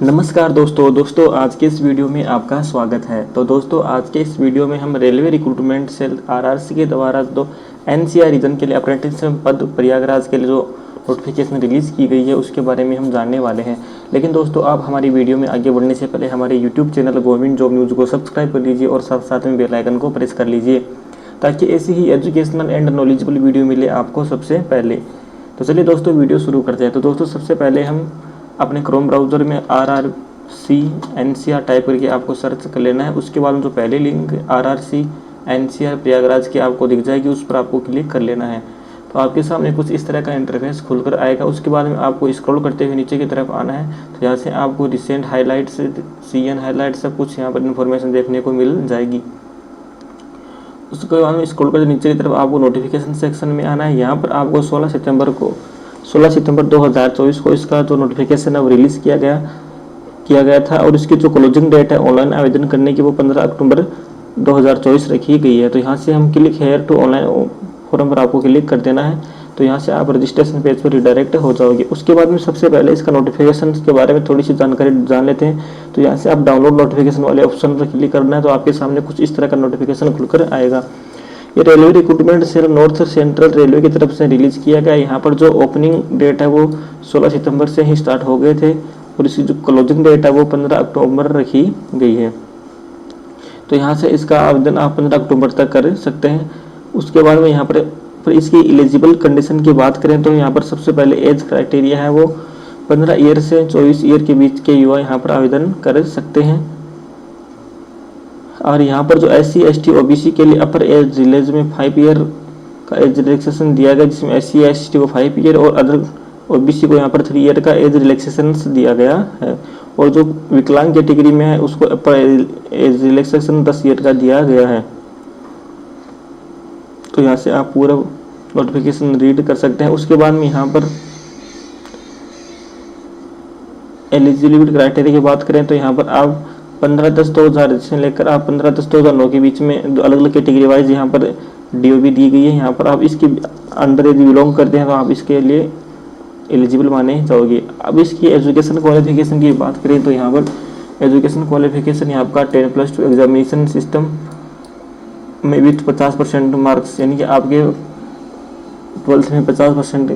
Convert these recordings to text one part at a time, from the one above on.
नमस्कार दोस्तों आज के इस वीडियो में आपका स्वागत है। तो दोस्तों आज के इस वीडियो में हम रेलवे रिक्रूटमेंट सेल आरआरसी के द्वारा जो एनसीआर रीजन के लिए अप्रेंटिस पद प्रयागराज के लिए जो नोटिफिकेशन रिलीज़ की गई है उसके बारे में हम जानने वाले हैं। लेकिन दोस्तों आप हमारी वीडियो में आगे बढ़ने से पहले हमारे YouTube channel government job news को सब्सक्राइब कर लीजिए और साथ में बेल आइकन को प्रेस कर लीजिए ताकि ऐसी ही एजुकेशनल एंड नॉलेजेबल वीडियो मिले आपको सबसे पहले। तो चलिए दोस्तों वीडियो शुरू करते हैं। तो दोस्तों सबसे पहले हम अपने क्रोम ब्राउज़र में RRC NCR टाइप करके आपको सर्च कर लेना है। उसके बाद जो पहले लिंक RRC NCR प्रयागराज की आपको दिख जाएगी उस पर आपको क्लिक कर लेना है। तो आपके सामने कुछ इस तरह का इंटरफेस खुलकर आएगा। उसके बाद में आपको स्क्रॉल करते हुए नीचे की तरफ आना है। तो यहाँ से आपको रिसेंट हाईलाइट्स, CN हाईलाइट्स सब कुछ यहाँ पर इन्फॉर्मेशन देखने को मिल जाएगी। उसके बाद में स्क्रॉल करके नीचे की तरफ आपको नोटिफिकेशन सेक्शन में आना है। यहाँ पर आपको 16 सितंबर 2024 को इसका जो नोटिफिकेशन है वो रिलीज़ किया गया था और इसकी जो क्लोजिंग डेट है ऑनलाइन आवेदन करने की वो 15 अक्टूबर 2024 रखी गई है। तो यहाँ से हम click here to online form पर आपको क्लिक कर देना है। तो यहाँ से आप रजिस्ट्रेशन पेज पर रिडायरेक्ट हो जाओगे। उसके बाद में सबसे पहले इसका नोटिफिकेशन के बारे में थोड़ी सी जानकारी जान लेते हैं। तो यहाँ से आप डाउनलोड नोटिफिकेशन वाले ऑप्शन पर क्लिक करना है। तो आपके सामने कुछ इस तरह का नोटिफिकेशन खुलकर आएगा। ये railway recruitment cell north central railway की तरफ से रिलीज़ किया गया। यहाँ पर जो ओपनिंग डेट है वो 16 सितंबर से ही स्टार्ट हो गए थे और इसकी जो क्लोजिंग डेट है वो 15 अक्टूबर रखी गई है। तो यहाँ से इसका आवेदन आप 15 अक्टूबर तक कर सकते हैं। उसके बाद में यहाँ पर इसकी एलिजिबल कंडीशन की बात करें तो यहाँ पर सबसे पहले एज क्राइटेरिया है वो 15 ईयर से 24 ईयर के बीच के युवा यहाँ पर आवेदन कर सकते हैं। और यहाँ पर जो SC ST OBC के लिए अपर एज रिलेज में 5 ईयर का एज रिलैक्सेशन दिया गया, जिसमें SC ST को 5 ईयर और अदर OBC को यहाँ पर 3 ईयर का एज रिलैक्सेशन दिया गया है। और जो विकलांग कैटेगरी में है उसको अपर एज रिलैक्सेशन 10 ईयर का दिया गया है। तो यहाँ से आप पूरा नोटिफिकेशन रीड कर सकते हैं। उसके बाद में यहाँ पर एलिजिबिलिटी क्राइटेरिया की बात करें तो यहाँ पर आप 15/10/2000 से लेकर आप 15/10/2009 के बीच में अलग अलग कैटेगरी वाइज यहाँ पर DOB दी गई है। यहाँ पर आप इसके अंडर यदि बिलोंग करते हैं तो आप इसके लिए एलिजिबल माने जाओगे। अब इसकी एजुकेशन क्वालिफिकेशन की बात करें तो यहाँ पर एजुकेशन क्वालिफिकेशन यहाँ आपका 10+2 एग्जामिनेशन सिस्टम में विथ 50% मार्क्स, यानी कि आपके 12th में 50%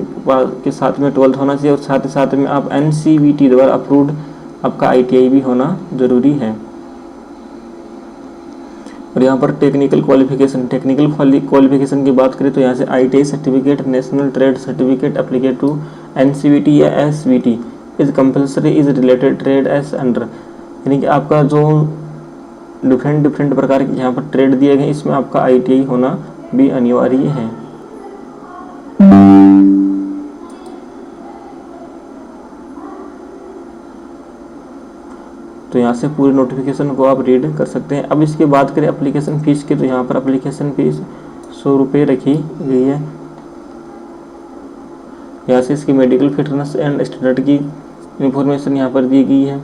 के साथ में 12th होना चाहिए और साथ ही साथ में आप NCVT द्वारा अप्रूव्ड आपका ITI भी होना जरूरी है। और यहाँ पर टेक्निकल क्वालिफिकेशन की बात करें तो यहाँ से ITI certificate, national trade certificate applicate to NCVT या SVT is compulsory is related trade as under, यानी कि आपका जो डिफरेंट प्रकार के यहाँ पर ट्रेड दिए गए इसमें आपका ITI होना भी अनिवार्य है। तो यहाँ से पूरी नोटिफिकेशन को आप रीड कर सकते हैं। अब इसके बात करें एप्लीकेशन फ़ीस की तो यहाँ पर एप्लीकेशन फ़ीस 100 रुपये रखी गई है। यहाँ से इसकी मेडिकल फिटनेस एंड स्टैंडर्ड की इंफॉर्मेशन यहाँ पर दी गई है।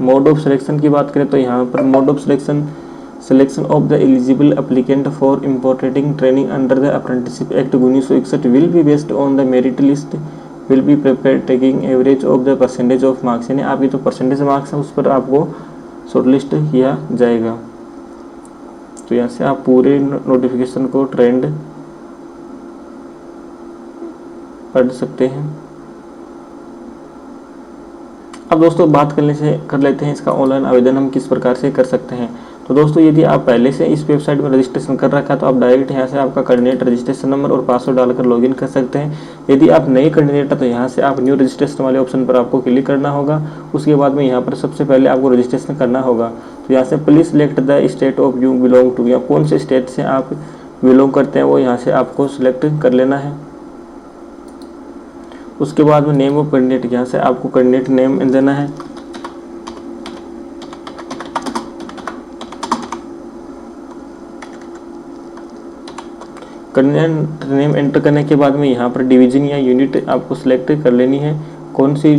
मोड ऑफ सिलेक्शन की बात करें तो यहाँ पर mode of selection of the eligible applicant for imparting training under the apprenticeship act 1961 will be based on the merit list will be prepare taking average of the percentage of marks, यानी आपकी जो percentage marks है उस पर आपको shortlist किया जाएगा। तो यहाँ से आप पूरे नोटिफिकेशन को ट्रेंड पढ़ सकते हैं। अब दोस्तों बात कर लेते हैं इसका ऑनलाइन आवेदन हम किस प्रकार से कर सकते हैं। तो दोस्तों यदि आप पहले से इस वेबसाइट में रजिस्ट्रेशन कर रखा है तो आप डायरेक्ट यहाँ से आपका कैंडिडेट रजिस्ट्रेशन नंबर और पासवर्ड डालकर लॉगिन कर सकते हैं। यदि आप नए कैंडिडेट है तो यहाँ से आप न्यू रजिस्ट्रेशन वाले ऑप्शन पर आपको क्लिक करना होगा। उसके बाद में यहाँ पर सबसे पहले आपको रजिस्ट्रेशन करना होगा। तो यहाँ से please select the state of you belong to, या कौन से स्टेट से आप बिलोंग करते हैं वो यहाँ से आपको सिलेक्ट कर लेना है। उसके बाद में नेम ऑफ कैंडिडेट, यहाँ से आपको कैंडिडेट नेम देना है। कैंडिडेट नेम एंटर करने के बाद में यहाँ पर डिवीजन या यूनिट आपको सिलेक्ट कर लेनी है, कौन सी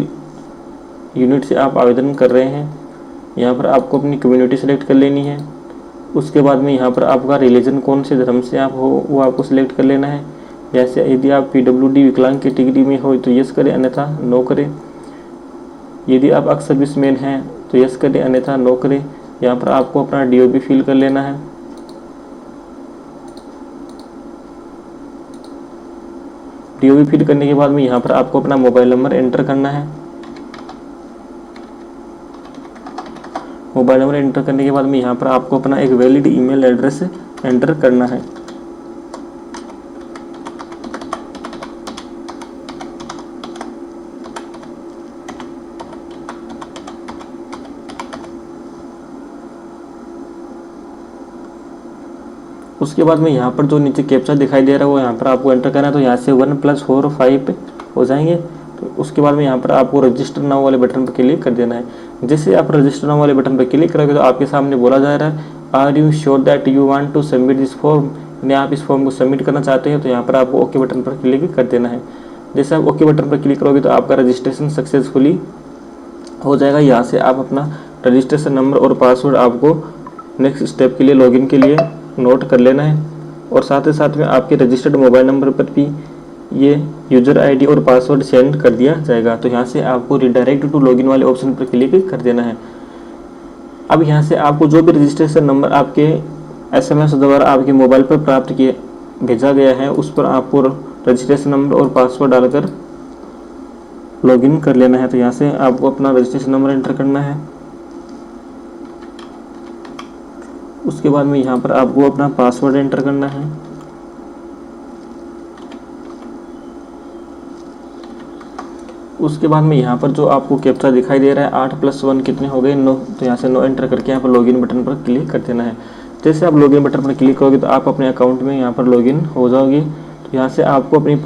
यूनिट से आप आवेदन कर रहे हैं। यहाँ पर आपको अपनी कम्युनिटी सेलेक्ट कर लेनी है। उसके बाद में यहाँ पर आपका रिलीजन कौन से धर्म से आप हो वो आपको सिलेक्ट कर लेना है। जैसे यदि आप PWD विकलांग कैटेगरी में हो तो यस करें, अन्यथा नो करें। यदि आप एक्स सर्विसमैन हैं तो यस करें, अन्यथा नो करें। यहाँ पर आपको अपना DOB फिल कर लेना है। DOB फिल करने के बाद में यहाँ पर आपको अपना मोबाइल नंबर एंटर करना है। मोबाइल नंबर एंटर करने के बाद में यहाँ पर आपको अपना एक वैलिड ईमेल एड्रेस एंटर करना है। उसके बाद में यहाँ पर जो नीचे कैप्चा दिखाई दे रहा है वो यहाँ पर आपको एंटर करना है। तो यहाँ से 1 + 4 5 हो जाएंगे। तो उसके बाद में यहाँ पर आपको रजिस्टर नाउ वाले बटन पर क्लिक कर देना है। जैसे आप रजिस्टर नाउ वाले बटन पर क्लिक करोगे तो आपके सामने बोला जा रहा है are you sure that you want to submit this form, यानी आप इस फॉर्म को सबमिट करना चाहते हैं। तो यहाँ पर आपको ओके बटन पर क्लिक कर देना है। जैसे आप ओके बटन पर क्लिक करोगे तो आपका रजिस्ट्रेशन सक्सेसफुली हो जाएगा। यहाँ से आप अपना रजिस्ट्रेशन नंबर और पासवर्ड आपको नेक्स्ट स्टेप के लिए लॉगिन के लिए नोट कर लेना है। और साथ ही साथ में आपके रजिस्टर्ड मोबाइल नंबर पर भी ये यूज़र आईडी और पासवर्ड सेंड कर दिया जाएगा। तो यहाँ से आपको रिडायरेक्ट टू लॉगिन वाले ऑप्शन पर क्लिक कर देना है। अब यहाँ से आपको जो भी रजिस्ट्रेशन नंबर आपके SMS द्वारा आपके मोबाइल पर प्राप्त किए भेजा गया है उस पर आपको रजिस्ट्रेशन नंबर और पासवर्ड डालकर लॉगिन कर लेना है। तो यहाँ से आपको अपना रजिस्ट्रेशन नंबर एंटर करना है। उसके बाद में यहाँ पर आपको अपना पासवर्ड एंटर करना है। उसके बाद में यहाँ पर जो आपको कैप्चा दिखाई दे रहा है 8 + 1 कितने हो गए, 9। तो यहाँ से 9 एंटर करके यहाँ पर लॉगिन बटन पर क्लिक कर देना है। जैसे आप लॉगिन बटन पर क्लिक करोगे तो आप अपने अकाउंट में यहाँ पर लॉगिन हो जाओगे। तो यहाँ से आपको अपनी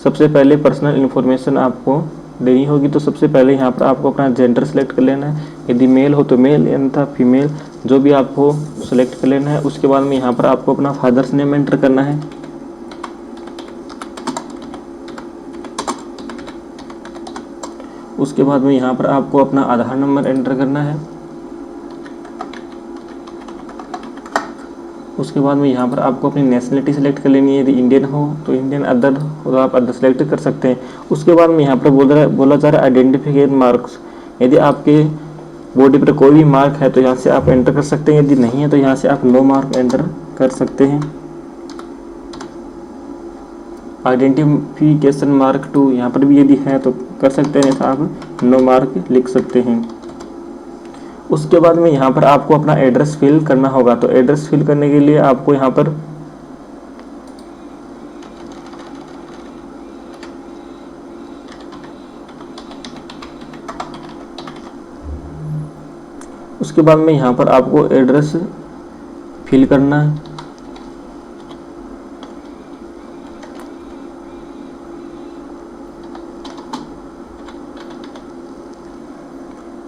सबसे पहले पर्सनल इन्फॉर्मेशन आपको देनी होगी। तो सबसे पहले यहाँ पर आपको अपना जेंडर सेलेक्ट कर लेना है। यदि मेल हो तो मेल, अन्यथा फीमेल, जो भी आपको सेलेक्ट कर लेना है। उसके बाद में यहाँ पर आपको अपना फादर्स नेम एंटर करना है। उसके बाद में यहाँ पर आपको अपना आधार नंबर एंटर करना है। उसके बाद में यहाँ पर आपको अपनी नेशनलिटी सेलेक्ट कर लेनी है। यदि इंडियन हो तो इंडियन, अदर हो तो आप अदर सेलेक्ट कर सकते हैं। उसके बाद में यहाँ पर बोला जा रहा है आइडेंटिफिकेशन मार्क्स। यदि आपके बॉडी पर कोई भी मार्क है तो यहाँ से आप एंटर कर सकते हैं। यदि नहीं है तो यहाँ से आप नो मार्क एंटर कर सकते हैं। आइडेंटिफिकेशन मार्क 2 यहाँ पर भी यदि है तो कर सकते हैं, तो आप नो मार्क लिख सकते हैं। उसके बाद में यहाँ पर आपको अपना एड्रेस फिल करना होगा। तो एड्रेस फिल करने के लिए आपको यहाँ पर उसके बाद में यहाँ पर आपको एड्रेस फिल करना है।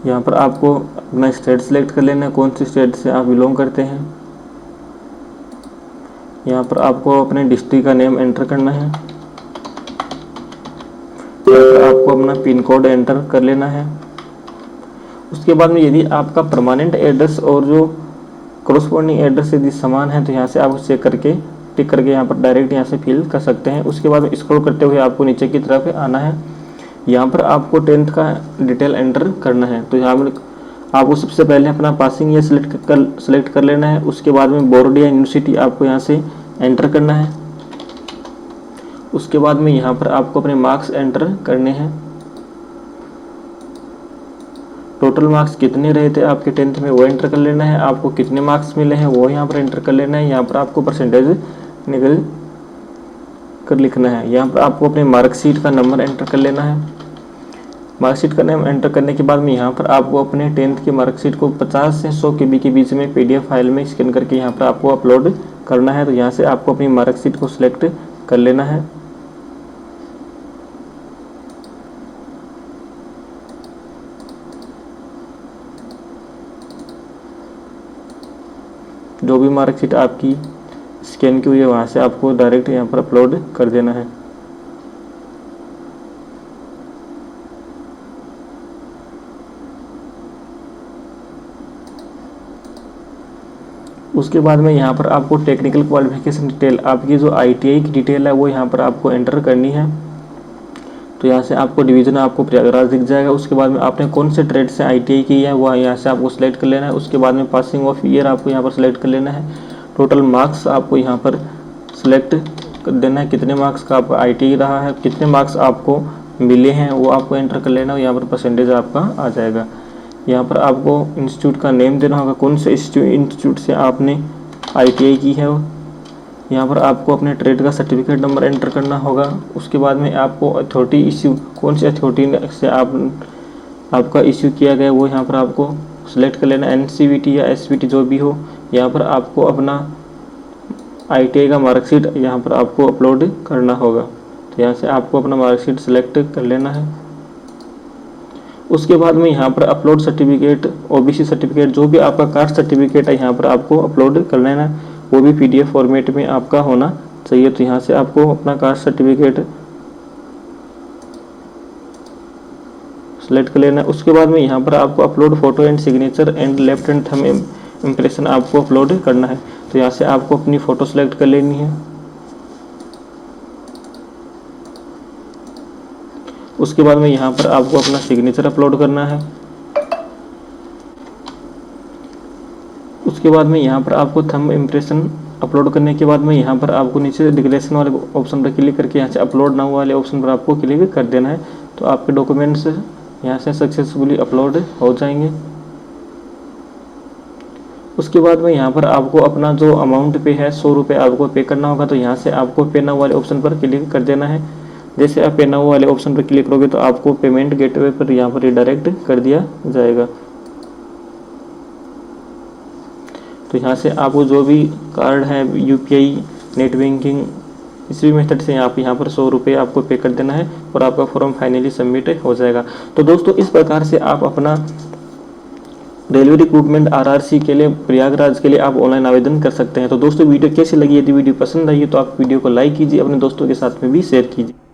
यहाँ पर आपको अपना स्टेट सेलेक्ट कर लेना है, कौन सी स्टेट से आप बिलोंग करते हैं। यहाँ पर आपको अपने डिस्ट्रिक्ट का नेम एंटर करना है। यहाँ पर आपको अपना पिन कोड एंटर कर लेना है। उसके बाद में यदि आपका परमानेंट एड्रेस और जो कॉरस्पॉन्डिंग एड्रेस यदि समान है तो यहाँ से आप चेक करके टिक करके यहाँ पर डायरेक्ट यहाँ से फिल कर सकते हैं। उसके बाद स्क्रॉल करते हुए आपको नीचे की तरफ आना है। यहाँ पर आपको 10th का डिटेल एंटर करना है। तो यहाँ पर आपको सबसे पहले अपना पासिंग ईयर सेलेक्ट कर लेना है। उसके बाद में बोर्ड या यूनिवर्सिटी आपको यहाँ से एंटर करना है। उसके बाद में यहाँ पर आपको अपने मार्क्स एंटर करने हैं। टोटल मार्क्स कितने रहे थे आपके 10th में वो एंटर कर लेना है। आपको कितने मार्क्स मिले हैं वो यहाँ पर एंटर कर लेना है। यहाँ पर आपको परसेंटेज निकल कर लिखना है। यहाँ पर आपको अपने मार्कशीट का नंबर एंटर कर लेना है। मार्कशीट का नाम एंटर करने के बाद में यहाँ पर आपको अपने 10th की मार्कशीट को 50 से 100 KB के बीच में PDF फाइल में स्कैन करके यहाँ पर आपको अपलोड करना है। तो यहाँ से आपको अपनी मार्कशीट को सिलेक्ट कर लेना है। जो भी मार्कशीट आपकी स्कैन की हुई है वहाँ से आपको डायरेक्ट यहाँ पर अपलोड कर देना है। उसके बाद में यहाँ पर आपको टेक्निकल क्वालिफिकेशन डिटेल, आपकी जो ITI की डिटेल है वो यहाँ पर आपको एंटर करनी है। तो यहाँ से आपको डिवीज़न आपको प्रयागराज दिख जाएगा। उसके बाद में आपने कौन से ट्रेड से ITI की है वो यहाँ से आपको सेलेक्ट कर लेना है। उसके बाद में पासिंग ऑफ ईयर आपको यहाँ पर सेलेक्ट कर लेना है। टोटल मार्क्स आपको यहाँ पर सेलेक्ट कर देना है, कितने मार्क्स का आपका ITI रहा है, कितने मार्क्स आपको मिले हैं वो आपको एंटर कर लेना है। यहाँ पर परसेंटेज आपका आ जाएगा। यहाँ पर आपको इंस्टीट्यूट का नेम देना होगा, कौन से इंस्टीट्यूट से आपने ITI की है। यहाँ पर आपको अपने ट्रेड का सर्टिफिकेट नंबर एंटर करना होगा। उसके बाद में आपको अथॉरिटी इश्यू, कौन सी अथॉरिटी से आपका इश्यू किया गया वो यहाँ पर आपको सेलेक्ट कर लेना, NCVT या SVT जो भी हो। यहाँ पर आपको अपना ITI का मार्कशीट यहाँ पर आपको अपलोड करना होगा। तो यहाँ से आपको अपना मार्कशीट सेलेक्ट कर लेना है। उसके बाद में यहाँ पर अपलोड सर्टिफिकेट, OBC सर्टिफिकेट, जो भी आपका कास्ट सर्टिफिकेट है यहाँ पर आपको अपलोड कर लेना है, वो भी PDF फॉर्मेट में आपका होना चाहिए। तो यहाँ से आपको अपना कास्ट सर्टिफिकेट सेलेक्ट कर लेना है। उसके बाद में यहाँ पर आपको upload photo and signature and left hand thumb impression आपको अपलोड करना है। तो यहाँ से आपको अपनी फ़ोटो सेलेक्ट कर लेनी है। उसके बाद में यहाँ पर आपको अपना सिग्नेचर अपलोड करना है। उसके बाद में यहाँ पर आपको थंब इम्प्रेशन अपलोड करने के बाद में यहाँ पर आपको नीचे डिक्लेरेशन वाले ऑप्शन पर क्लिक करके यहाँ से अपलोड नाउ वाले ऑप्शन पर आपको क्लिक कर देना है। तो आपके डॉक्यूमेंट्स यहाँ से सक्सेसफुली अपलोड हो जाएंगे। उसके बाद में यहाँ पर आपको अपना जो अमाउंट पे है 100 रुपये आपको पे करना होगा। तो यहाँ से आपको पे नाउ वाले ऑप्शन पर क्लिक कर देना है। जैसे आप पे नाउ वाले ऑप्शन पर क्लिक करोगे तो आपको पेमेंट गेटवे पर यहाँ पर रिडायरेक्ट कर दिया जाएगा। तो यहाँ से आपको जो भी कार्ड है, UPI, नेट बैंकिंग, इसी मेथड से आप यहाँ पर 100 रुपये आपको पे कर देना है और आपका फॉर्म फाइनली सबमिट हो जाएगा। तो दोस्तों इस प्रकार से आप अपना रेलवे रिक्रूटमेंट RRC के लिए, प्रयागराज के लिए आप ऑनलाइन आवेदन कर सकते हैं। तो दोस्तों वीडियो कैसी लगी? यदि वीडियो पसंद आई है तो आप वीडियो को लाइक कीजिए, अपने दोस्तों के साथ में भी शेयर कीजिए।